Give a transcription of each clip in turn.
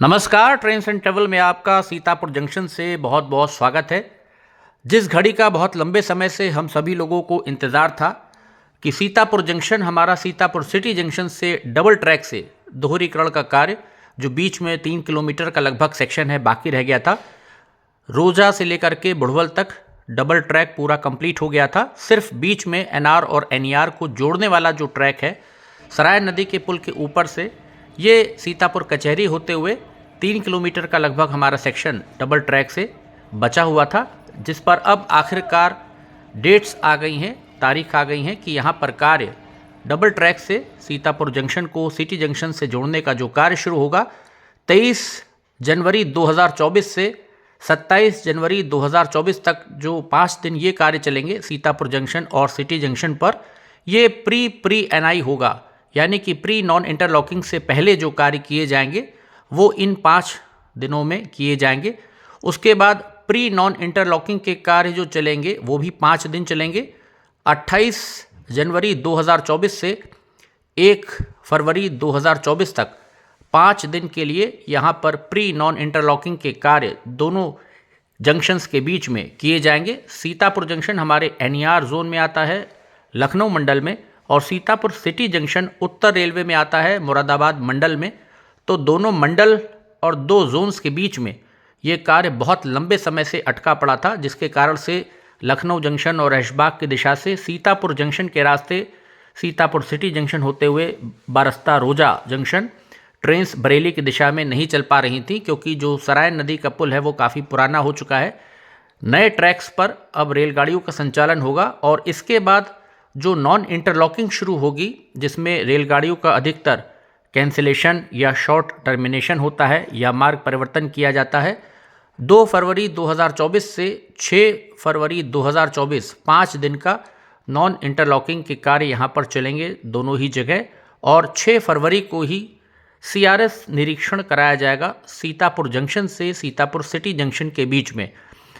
नमस्कार। Trains and travel में आपका सीतापुर जंक्शन से बहुत बहुत स्वागत है। जिस घड़ी का बहुत लंबे समय से हम सभी लोगों को इंतज़ार था कि सीतापुर जंक्शन हमारा सीतापुर सिटी जंक्शन से डबल ट्रैक से दोहरीकरण का कार्य जो बीच में 3 किलोमीटर का लगभग सेक्शन है बाकी रह गया था, रोजा से लेकर के बुढ़वल तक डबल ट्रैक पूरा कंप्लीट हो गया था। सिर्फ बीच में एनआर और एनईआर को जोड़ने वाला जो ट्रैक है सराय नदी के पुल के ऊपर से ये सीतापुर कचहरी होते हुए 3 किलोमीटर का लगभग हमारा सेक्शन डबल ट्रैक से बचा हुआ था, जिस पर अब आखिरकार डेट्स आ गई हैं, तारीख आ गई हैं कि यहाँ पर कार्य डबल ट्रैक से सीतापुर जंक्शन को सिटी जंक्शन से जोड़ने का जो कार्य शुरू होगा 23 जनवरी 2024 से 27 जनवरी 2024 तक जो 5 दिन ये कार्य चलेंगे सीतापुर जंक्शन और सिटी जंक्शन पर। ये प्री एनआई होगा, यानी कि प्री नॉन इंटरलॉकिंग से पहले जो कार्य किए जाएंगे वो इन 5 दिनों में किए जाएंगे। उसके बाद प्री नॉन इंटरलॉकिंग के कार्य जो चलेंगे वो भी 5 दिन चलेंगे। 28 जनवरी 2024 से 1 फरवरी 2024 तक 5 दिन के लिए यहाँ पर प्री नॉन इंटरलॉकिंग के कार्य दोनों जंक्शंस के बीच में किए जाएंगे। सीतापुर जंक्शन हमारे एनईआर जोन में आता है लखनऊ मंडल में, और सीतापुर सिटी जंक्शन उत्तर रेलवे में आता है मुरादाबाद मंडल में। तो दोनों मंडल और 2 जोन्स के बीच में ये कार्य बहुत लंबे समय से अटका पड़ा था, जिसके कारण से लखनऊ जंक्शन और ऐशबाग की दिशा से सीतापुर जंक्शन के रास्ते सीतापुर सिटी जंक्शन होते हुए बारस्ता रोजा जंक्शन ट्रेन्स बरेली की दिशा में नहीं चल पा रही थी, क्योंकि जो सराय नदी का पुल है वो काफ़ी पुराना हो चुका है। नए ट्रैक्स पर अब रेलगाड़ियों का संचालन होगा और इसके बाद जो नॉन इंटरलॉकिंग शुरू होगी जिसमें रेलगाड़ियों का अधिकतर कैंसिलेशन या शॉर्ट टर्मिनेशन होता है या मार्ग परिवर्तन किया जाता है। 2 फरवरी 2024 से 6 फरवरी 2024 5 दिन का नॉन इंटरलॉकिंग के कार्य यहाँ पर चलेंगे दोनों ही जगह, और 6 फरवरी को ही सीआरएस निरीक्षण कराया जाएगा सीतापुर जंक्शन से सीतापुर सिटी जंक्शन के बीच में,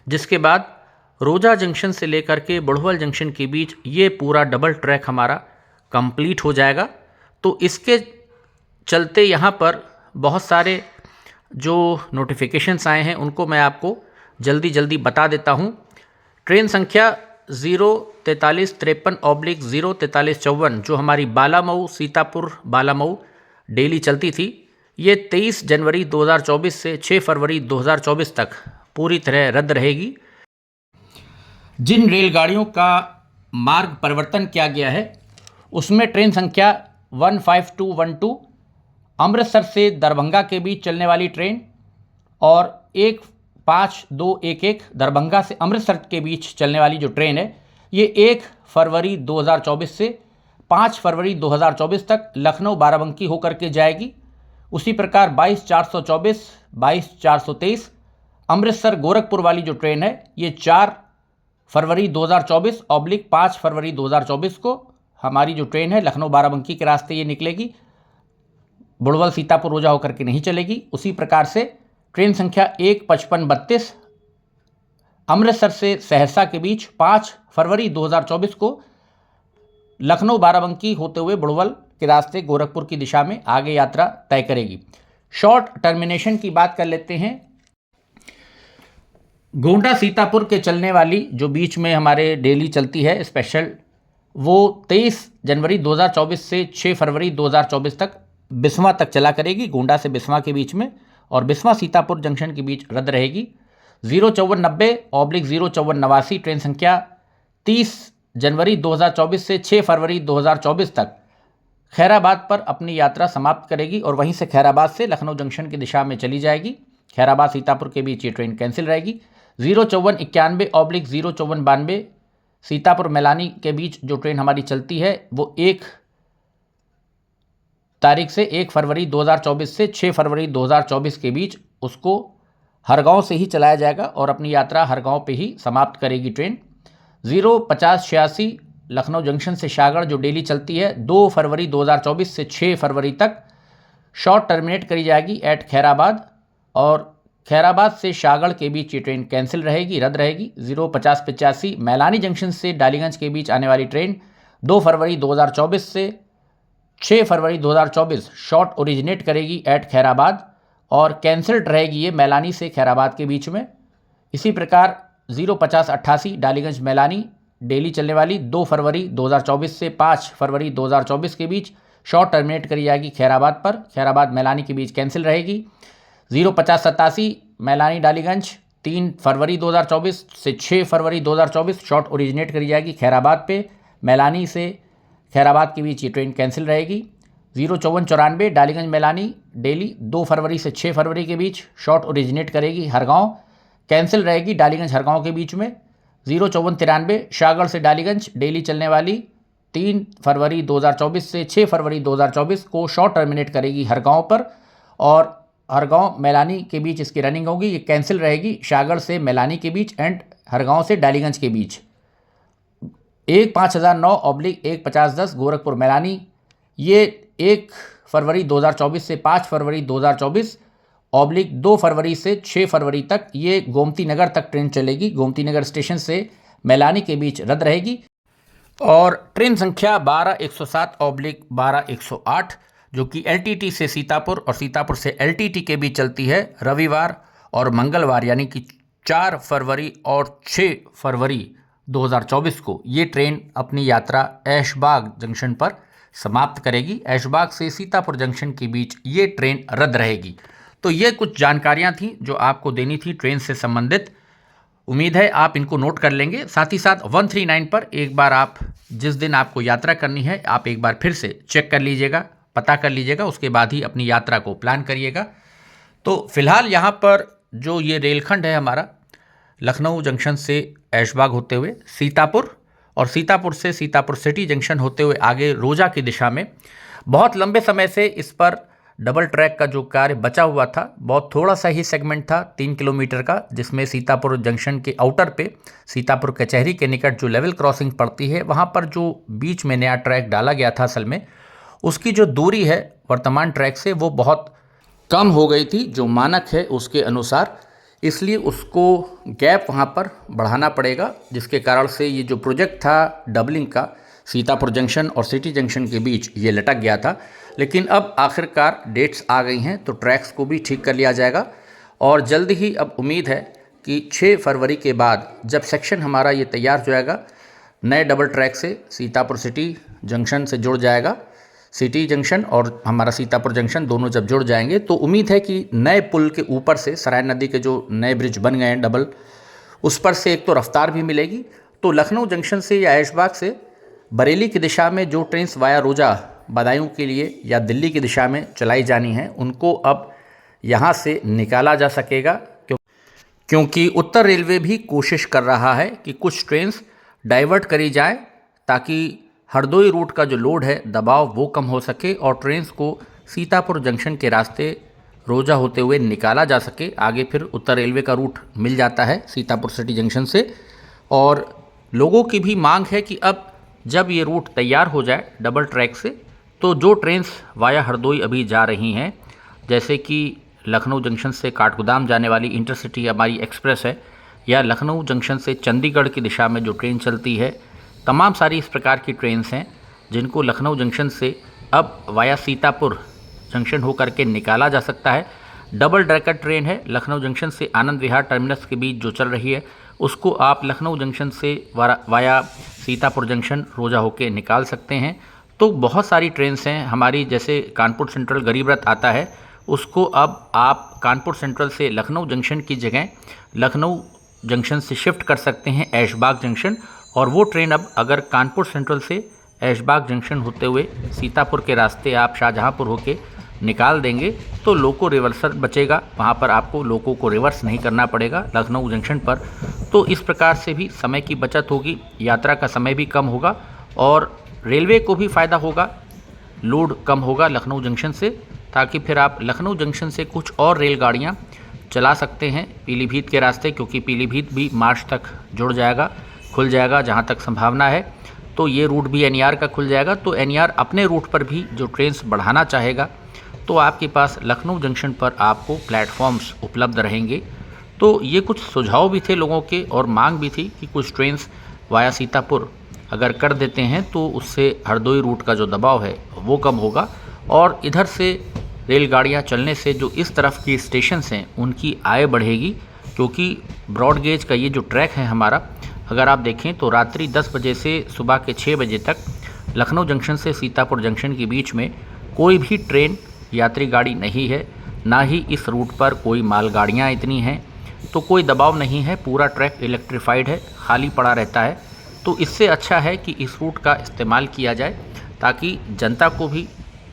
जिसके बाद रोजा जंक्शन से लेकर के बुढ़वल जंक्शन के बीच ये पूरा डबल ट्रैक हमारा कंप्लीट हो जाएगा। तो इसके चलते यहाँ पर बहुत सारे जो नोटिफिकेशंस आए हैं उनको मैं आपको जल्दी बता देता हूँ। ट्रेन संख्या 04353/04354 जो हमारी बालामऊ सीतापुर बालामऊ डेली चलती थी, ये 23 जनवरी 2024 से 6 फरवरी 2024 तक पूरी तरह रद्द रहेगी। जिन रेलगाड़ियों का मार्ग परिवर्तन किया गया है उसमें ट्रेन संख्या 15212 अमृतसर से दरभंगा के बीच चलने वाली ट्रेन और 15211 दरभंगा से अमृतसर के बीच चलने वाली जो ट्रेन है ये 1 फरवरी 2024 से 5 फरवरी 2024 तक लखनऊ बाराबंकी होकर के जाएगी। उसी प्रकार 22424 22423 अमृतसर गोरखपुर वाली जो ट्रेन है ये 4 फरवरी 2024/5 फरवरी 2024 को हमारी जो ट्रेन है लखनऊ बाराबंकी के रास्ते ये निकलेगी, बुढ़वल सीतापुर रोजा होकर के नहीं चलेगी। उसी प्रकार से ट्रेन संख्या 15532 अमृतसर से सहरसा के बीच 5 फरवरी 2024 को लखनऊ बाराबंकी होते हुए बुढ़वल के रास्ते गोरखपुर की दिशा में आगे यात्रा तय करेगी। शॉर्ट टर्मिनेशन की बात कर लेते हैं। गोंडा सीतापुर के चलने वाली जो बीच में हमारे डेली चलती है स्पेशल, वो 23 जनवरी 2024 से 6 फरवरी 2024 तक बिस्वा तक चला करेगी, गोंडा से बिस्वा के बीच में, और बिस्वा सीतापुर जंक्शन के बीच रद्द रहेगी। 05490/05489 ट्रेन संख्या 30 जनवरी 2024 से 6 फरवरी 2024 तक खैराबाद पर अपनी यात्रा समाप्त करेगी और वहीं से खैराबाद से लखनऊ जंक्शन की दिशा में चली जाएगी। खैराबाद सीतापुर के बीच ये ट्रेन कैंसिल रहेगी। 05491/05492 सीतापुर मैलानी के बीच जो ट्रेन हमारी चलती है वो 1 तारीख से 1 फरवरी 2024 से 6 फरवरी 2024 के बीच उसको हरगांव से ही चलाया जाएगा और अपनी यात्रा हरगांव पे ही समाप्त करेगी ट्रेन। 05086 लखनऊ जंक्शन से शाहगढ़ जो डेली चलती है 2 फरवरी 2024 से 6 फरवरी तक शॉर्ट टर्मिनेट करी जाएगी एट खैराबाद, और खैराबाद से शाहगढ़ के बीच ये ट्रेन कैंसिल रहेगी, रद्द रहेगी। 05085 मैलानी जंक्शन से डालीगंज के बीच आने वाली ट्रेन 2 फरवरी 2024 से 6 फरवरी 2024 शॉर्ट ओरिजिनेट करेगी एट खैराबाद और कैंसिल्ड रहेगी ये मैलानी से खैराबाद के बीच में। इसी प्रकार 05088 डालीगंज मैलानी डेली चलने वाली 2 फरवरी 2024 से 5 फरवरी 2024 के बीच शॉर्ट टर्मिनेट करी जाएगी खैराबाद पर, खैराबाद मैलानी के बीच कैंसिल रहेगी। 05087 मैलानी डालीगंज 3 फरवरी 2024 से 6 फरवरी 2024 शॉर्ट ओरिजिनेट करी जाएगी खैराबाद पे, मैलानी से खैराबाद के बीच ये ट्रेन कैंसिल रहेगी। 05494 डालीगंज मैलानी डेली 2 फरवरी से 6 फरवरी के बीच शॉर्ट ओरिजिनेट करेगी हरगांव, कैंसिल रहेगी डालीगंज हरगांव के बीच में। 05493 शाहगढ़ से डालीगंज डेली चलने वाली 3 फरवरी 2024 से 6 फरवरी 2024 को शॉर्ट टर्मिनेट करेगी हरगांव पर और हरगांव मैलानी के बीच इसकी रनिंग होगी, ये कैंसिल रहेगी शाहगढ़ से मैलानी के बीच एंड हरगांव से डालीगंज के बीच। 15009/15010 गोरखपुर मैलानी, ये 1 फरवरी 2024 से 5 फरवरी 2024 (2 फरवरी से 6 फरवरी तक ये गोमती नगर तक ट्रेन चलेगी। गोमती नगर स्टेशन से मैलानी के बीच रद्द रहेगी। और ट्रेन संख्या 12107/12108 जो कि एलटीटी से सीतापुर और सीतापुर से एलटीटी के बीच चलती है, रविवार और मंगलवार यानी कि 4 फरवरी और 6 फरवरी 2024 को ये ट्रेन अपनी यात्रा ऐशबाग जंक्शन पर समाप्त करेगी। ऐशबाग से सीतापुर जंक्शन के बीच ये ट्रेन रद्द रहेगी। तो ये कुछ जानकारियां थी जो आपको देनी थी ट्रेन से संबंधित। उम्मीद है आप इनको नोट कर लेंगे। साथ ही साथ 139 पर एक बार आप जिस दिन आपको यात्रा करनी है आप एक बार फिर से चेक कर लीजिएगा, पता कर लीजिएगा, उसके बाद ही अपनी यात्रा को प्लान करिएगा। तो फिलहाल यहाँ पर जो ये रेलखंड है हमारा लखनऊ जंक्शन से ऐशबाग होते हुए सीतापुर और सीतापुर से सीतापुर सिटी जंक्शन होते हुए आगे रोजा की दिशा में, बहुत लंबे समय से इस पर डबल ट्रैक का जो कार्य बचा हुआ था, बहुत थोड़ा सा ही सेगमेंट था 3 किलोमीटर का, जिसमें सीतापुर जंक्शन के आउटर पे सीतापुर कचहरी के निकट जो लेवल क्रॉसिंग पड़ती है वहाँ पर जो बीच में नया ट्रैक डाला गया था, असल में उसकी जो दूरी है वर्तमान ट्रैक से वो बहुत कम हो गई थी जो मानक है उसके अनुसार, इसलिए उसको गैप वहाँ पर बढ़ाना पड़ेगा, जिसके कारण से ये जो प्रोजेक्ट था डबलिंग का सीतापुर जंक्शन और सिटी जंक्शन के बीच ये लटक गया था। लेकिन अब आखिरकार डेट्स आ गई हैं तो ट्रैक्स को भी ठीक कर लिया जाएगा और जल्द ही अब उम्मीद है कि 6 फरवरी के बाद जब सेक्शन हमारा ये तैयार हो जाएगा, नए डबल ट्रैक से सीतापुर सिटी जंक्शन से जुड़ जाएगा, सिटी जंक्शन और हमारा सीतापुर जंक्शन दोनों जब जुड़ जाएंगे तो उम्मीद है कि नए पुल के ऊपर से सराय नदी के जो नए ब्रिज बन गए हैं डबल, उस पर से एक तो रफ्तार भी मिलेगी। तो लखनऊ जंक्शन से या ऐशबाग से बरेली की दिशा में जो ट्रेन्स वाया रोजा बदायूं के लिए या दिल्ली की दिशा में चलाई जानी हैं उनको अब यहाँ से निकाला जा सकेगा, क्योंकि उत्तर रेलवे भी कोशिश कर रहा है कि कुछ ट्रेन्स डाइवर्ट करी जाए ताकि हरदोई रूट का जो लोड है दबाव वो कम हो सके और ट्रेन्स को सीतापुर जंक्शन के रास्ते रोजा होते हुए निकाला जा सके। आगे फिर उत्तर रेलवे का रूट मिल जाता है सीतापुर सिटी जंक्शन से। और लोगों की भी मांग है कि अब जब ये रूट तैयार हो जाए डबल ट्रैक से, तो जो ट्रेन्स वाया हरदोई अभी जा रही हैं, जैसे कि लखनऊ जंक्शन से काठगोदाम जाने वाली इंटरसिटी हमारी एक्सप्रेस है, या लखनऊ जंक्शन से चंडीगढ़ की दिशा में जो ट्रेन चलती है, तमाम सारी इस प्रकार की ट्रेन्स हैं जिनको लखनऊ जंक्शन से अब वाया सीतापुर जंक्शन होकर के निकाला जा सकता है। डबल डेकर ट्रेन है लखनऊ जंक्शन से आनंद विहार टर्मिनस के बीच जो चल रही है, उसको आप लखनऊ जंक्शन से वाया सीतापुर जंक्शन रोजा होके निकाल सकते हैं। तो बहुत सारी ट्रेन्स हैं हमारी, जैसे कानपुर सेंट्रल गरीब रथ आता है, उसको अब आप कानपुर सेंट्रल से लखनऊ जंक्शन की जगह लखनऊ जंक्शन से शिफ्ट कर सकते हैं ऐशबाग जंक्शन, और वो ट्रेन अब अगर कानपुर सेंट्रल से ऐशबाग जंक्शन होते हुए सीतापुर के रास्ते आप शाहजहांपुर होके निकाल देंगे तो लोको रिवर्सल बचेगा, वहाँ पर आपको लोको को रिवर्स नहीं करना पड़ेगा लखनऊ जंक्शन पर। तो इस प्रकार से भी समय की बचत होगी, यात्रा का समय भी कम होगा और रेलवे को भी फ़ायदा होगा, लोड कम होगा लखनऊ जंक्शन से, ताकि फिर आप लखनऊ जंक्शन से कुछ और रेलगाड़ियाँ चला सकते हैं पीलीभीत के रास्ते, क्योंकि पीलीभीत भी मार्च तक जुड़ जाएगा, खुल जाएगा जहाँ तक संभावना है। तो ये रूट भी एनईआर का खुल जाएगा, तो एनईआर अपने रूट पर भी जो ट्रेन्स बढ़ाना चाहेगा तो आपके पास लखनऊ जंक्शन पर आपको प्लेटफॉर्म्स उपलब्ध रहेंगे। तो ये कुछ सुझाव भी थे लोगों के और मांग भी थी कि कुछ ट्रेन्स वाया सीतापुर अगर कर देते हैं तो उससे हरदोई रूट का जो दबाव है वो कम होगा और इधर से रेलगाड़ियाँ चलने से जो इस तरफ की स्टेशंस हैं उनकी आय बढ़ेगी, क्योंकि ब्रॉड गेज का ये जो ट्रैक है हमारा, अगर आप देखें तो रात्रि 10 बजे से सुबह के 6 बजे तक लखनऊ जंक्शन से सीतापुर जंक्शन के बीच में कोई भी ट्रेन यात्री गाड़ी नहीं है, ना ही इस रूट पर कोई मालगाड़ियाँ इतनी हैं, तो कोई दबाव नहीं है, पूरा ट्रैक इलेक्ट्रीफाइड है, खाली पड़ा रहता है। तो इससे अच्छा है कि इस रूट का इस्तेमाल किया जाए ताकि जनता को भी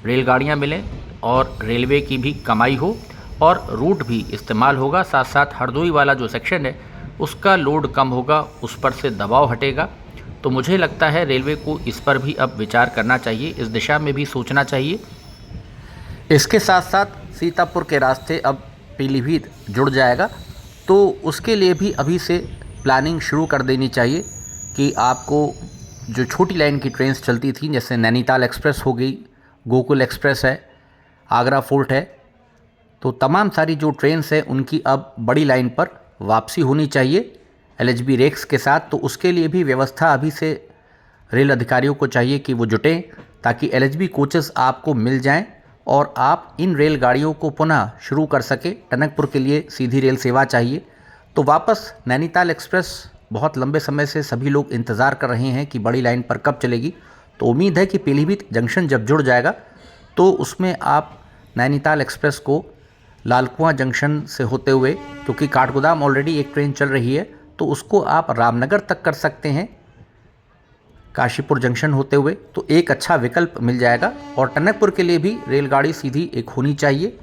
रेलगाड़ियाँ मिलें और रेलवे की भी कमाई हो और रूट भी इस्तेमाल होगा। साथ साथ हरदोई वाला जो सेक्शन है उसका लोड कम होगा, उस पर से दबाव हटेगा। तो मुझे लगता है रेलवे को इस पर भी अब विचार करना चाहिए, इस दिशा में भी सोचना चाहिए। इसके साथ साथ सीतापुर के रास्ते अब पीलीभीत जुड़ जाएगा, तो उसके लिए भी अभी से प्लानिंग शुरू कर देनी चाहिए कि आपको जो छोटी लाइन की ट्रेन्स चलती थी, जैसे नैनीताल एक्सप्रेस हो गई, गोकुल एक्सप्रेस है, आगरा फोर्ट है, तो तमाम सारी जो ट्रेन्स हैं उनकी अब बड़ी लाइन पर वापसी होनी चाहिए एलएचबी रेक्स के साथ। तो उसके लिए भी व्यवस्था अभी से रेल अधिकारियों को चाहिए कि वो जुटें ताकि एलएचबी कोचेस आपको मिल जाएं और आप इन रेलगाड़ियों को पुनः शुरू कर सकें। टनकपुर के लिए सीधी रेल सेवा चाहिए। तो वापस नैनीताल एक्सप्रेस बहुत लंबे समय से सभी लोग इंतज़ार कर रहे हैं कि बड़ी लाइन पर कब चलेगी। तो उम्मीद है कि पीलीभीत जंक्शन जब जुड़ जाएगा तो उसमें आप नैनीताल एक्सप्रेस को लालकुआं जंक्शन से होते हुए, क्योंकि काठगोदाम ऑलरेडी एक ट्रेन चल रही है, तो उसको आप रामनगर तक कर सकते हैं काशीपुर जंक्शन होते हुए, तो एक अच्छा विकल्प मिल जाएगा। और टनकपुर के लिए भी रेलगाड़ी सीधी एक होनी चाहिए।